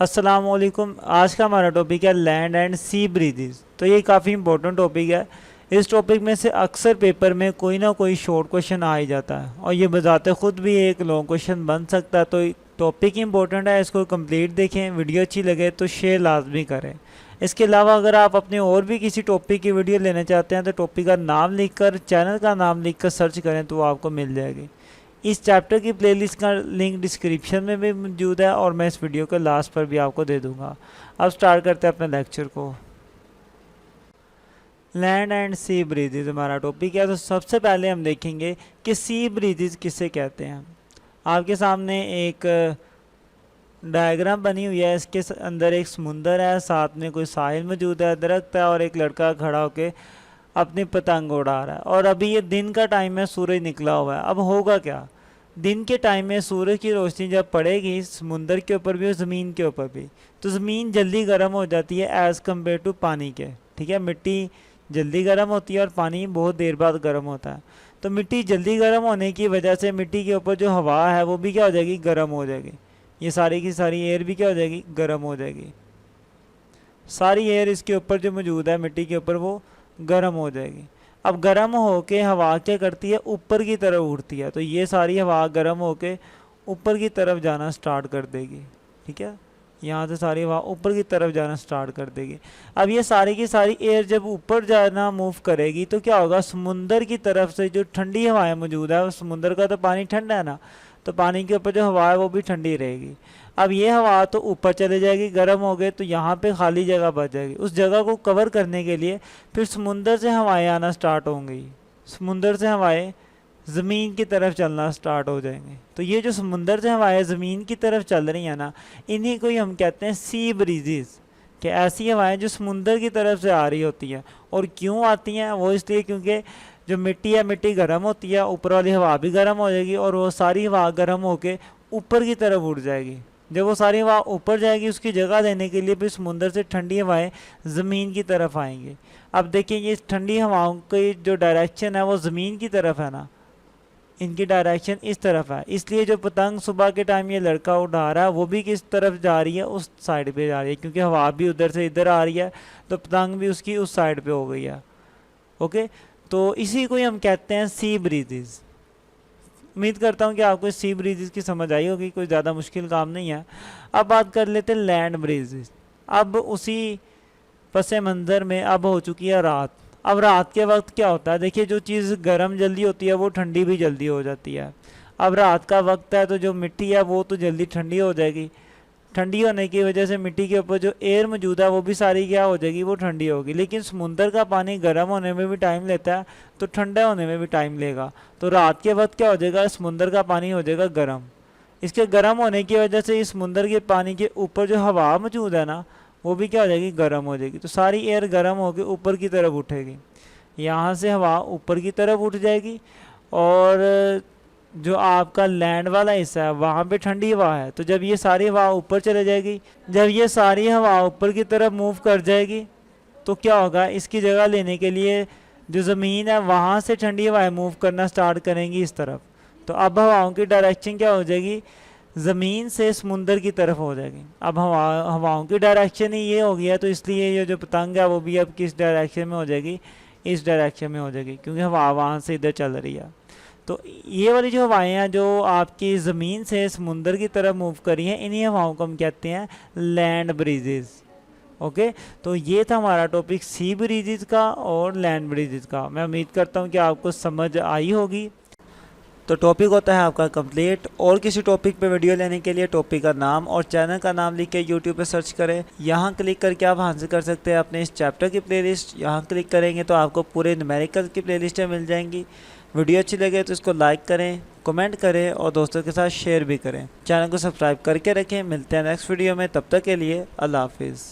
अस्सलाम वालेकुम। आज का हमारा टॉपिक है लैंड एंड सी ब्रीजेस। तो ये काफ़ी इंपॉर्टेंट टॉपिक है। इस टॉपिक में से अक्सर पेपर में कोई ना कोई शॉर्ट क्वेश्चन आ ही जाता है और ये बजाते खुद भी एक लॉन्ग क्वेश्चन बन सकता है। तो टॉपिक इंपॉर्टेंट है, इसको कंप्लीट देखें। वीडियो अच्छी लगे तो शेयर लाजमी करें। इसके अलावा अगर आप अपने और भी किसी टॉपिक की वीडियो लेना चाहते हैं तो टॉपिक का नाम लिखकर, चैनल का नाम लिखकर सर्च करें तो आपको मिल जाएगी। इस चैप्टर की प्लेलिस्ट का लिंक डिस्क्रिप्शन में भी मौजूद है और मैं इस वीडियो के लास्ट पर भी आपको दे दूंगा। अब स्टार्ट करते हैं अपने लेक्चर को। लैंड एंड सी ब्रीजेज हमारा टॉपिक है। तो सबसे पहले हम देखेंगे कि सी ब्रीजेज किसे कहते हैं। आपके सामने एक डायग्राम बनी हुई है। इसके अंदर एक समुंदर है, साथ में कोई साहिल मौजूद है, दरख्त है और एक लड़का खड़ा होकर अपनी पतंग उड़ा रहा है। और अभी ये दिन का टाइम है, सूरज निकला हुआ है। अब होगा क्या, दिन के टाइम में सूरज की रोशनी जब पड़ेगी समुंदर के ऊपर भी और ज़मीन के ऊपर भी, तो ज़मीन जल्दी गर्म हो जाती है एज़ कम्पेयर टू पानी के। ठीक है, मिट्टी जल्दी गर्म होती है और पानी बहुत देर बाद गर्म होता है। तो मिट्टी जल्दी गर्म होने की वजह से मिट्टी के ऊपर जो हवा है वो भी क्या हो जाएगी, गर्म हो जाएगी। ये सारी की सारी एयर भी क्या हो जाएगी, गर्म हो जाएगी। सारी एयर इसके ऊपर जो मौजूद है मिट्टी के ऊपर वो गर्म हो जाएगी। अब गर्म होके हवा क्या करती है, ऊपर की तरफ उड़ती है। तो ये सारी हवा गर्म होके ऊपर की तरफ जाना स्टार्ट कर देगी। ठीक है, यहाँ से सारी हवा ऊपर की तरफ जाना स्टार्ट कर देगी। अब ये सारी की सारी एयर जब ऊपर जाना मूव करेगी तो क्या होगा, समुंदर की तरफ से जो ठंडी हवाएं मौजूद है, समुंदर का तो पानी ठंडा है ना, तो पानी के ऊपर जो हवा है वो भी ठंडी रहेगी। अब ये हवा तो ऊपर चले जाएगी, गर्म हो गए तो यहाँ पे खाली जगह बच जाएगी। उस जगह को कवर करने के लिए फिर समुंदर से हवाएं आना स्टार्ट होंगी। समुंदर से हवाएं ज़मीन की तरफ चलना स्टार्ट हो जाएंगे। तो ये जो समुंदर से हवाएं ज़मीन की तरफ चल रही हैं ना, इन्हीं को ही हम कहते हैं सी ब्रीजेस। कि ऐसी हवाएं जो समुंदर की तरफ से आ रही होती हैं। और क्यों आती हैं, वो इसलिए क्योंकि जो मिट्टी है, मिट्टी गर्म होती है, ऊपर वाली हवा भी गर्म हो जाएगी और वो सारी हवा गर्म होकर ऊपर की तरफ उड़ जाएगी। जब वो सारी हवा ऊपर जाएगी उसकी जगह देने के लिए फिर समुंदर से ठंडी हवाएं ज़मीन की तरफ आएंगी। अब देखिए ये ठंडी हवाओं की जो डायरेक्शन है वो ज़मीन की तरफ है ना, इनकी डायरेक्शन इस तरफ है। इसलिए जो पतंग सुबह के टाइम ये लड़का उड़ा रहा है वो भी किस तरफ जा रही है, उस साइड पे जा रही है, क्योंकि हवा भी उधर से इधर आ रही है तो पतंग भी उसकी उस साइड पे हो गई है। ओके, तो इसी को ही हम कहते हैं सी ब्रीजेज। उम्मीद करता हूँ कि आपको सी ब्रीजेस की समझ आई होगी, कोई ज़्यादा मुश्किल काम नहीं है। अब बात कर लेते हैं लैंड ब्रीजेस। अब उसी पसे मंज़र में अब हो चुकी है रात। अब रात के वक्त क्या होता है, देखिए जो चीज़ गर्म जल्दी होती है वो ठंडी भी जल्दी हो जाती है। अब रात का वक्त है तो जो मिट्टी है वो तो जल्दी ठंडी हो जाएगी। ठंडी होने की वजह से मिट्टी के ऊपर जो एयर मौजूद है वो भी सारी क्या हो जाएगी, वो ठंडी होगी। लेकिन समुंदर का पानी गर्म होने में भी टाइम लेता है तो ठंडा होने में भी टाइम लेगा। तो रात के वक्त क्या हो जाएगा, समुंदर का पानी हो जाएगा गर्म। इसके गर्म होने की वजह से इस समुंदर के पानी के ऊपर जो हवा मौजूद है ना वो भी क्या हो जाएगी, गर्म हो जाएगी। तो सारी एयर गर्म होकर ऊपर की तरफ उठेगी। यहाँ से हवा ऊपर की तरफ उठ जाएगी और जो आपका लैंड वाला हिस्सा है वहाँ पे ठंडी हवा है। तो जब ये सारी हवा ऊपर चले जाएगी, जब ये सारी हवा ऊपर की तरफ मूव कर जाएगी तो क्या होगा, इसकी जगह लेने के लिए जो ज़मीन है वहाँ से ठंडी हवाएं मूव करना स्टार्ट करेंगी इस तरफ। तो अब हवाओं की डायरेक्शन क्या हो जाएगी, ज़मीन से समुंदर की तरफ हो जाएगी। अब हवाओं की डायरेक्शन ही ये हो गया, तो इसलिए ये जो पतंग है वो भी अब किस डायरेक्शन में हो जाएगी, इस डायरेक्शन में हो जाएगी, क्योंकि हवा वहाँ से इधर चल रही है। तो ये वाली जो हवाएं हैं जो आपकी ज़मीन से समुंदर की तरफ मूव करी हैं, इन्हीं हवाओं को हम कहते हैं लैंड ब्रीजेस। ओके, तो ये था हमारा टॉपिक सी ब्रीजेस का और लैंड ब्रीजेस का। मैं उम्मीद करता हूँ कि आपको समझ आई होगी। तो टॉपिक होता है आपका कंप्लीट। और किसी टॉपिक पे वीडियो लेने के लिए टॉपिक का नाम और चैनल का नाम लिख के यूट्यूब पे सर्च करें। यहाँ क्लिक करके आप हासिल कर सकते हैं अपने इस चैप्टर की प्लेलिस्ट। यहाँ क्लिक करेंगे तो आपको पूरे न्यूमेरिकल की प्लेलिस्टें मिल जाएंगी। वीडियो अच्छी लगे तो इसको लाइक करें, कमेंट करें और दोस्तों के साथ शेयर भी करें। चैनल को सब्सक्राइब करके रखें। मिलते हैं नेक्स्ट वीडियो में, तब तक के लिए अल्लाह हाफिज़।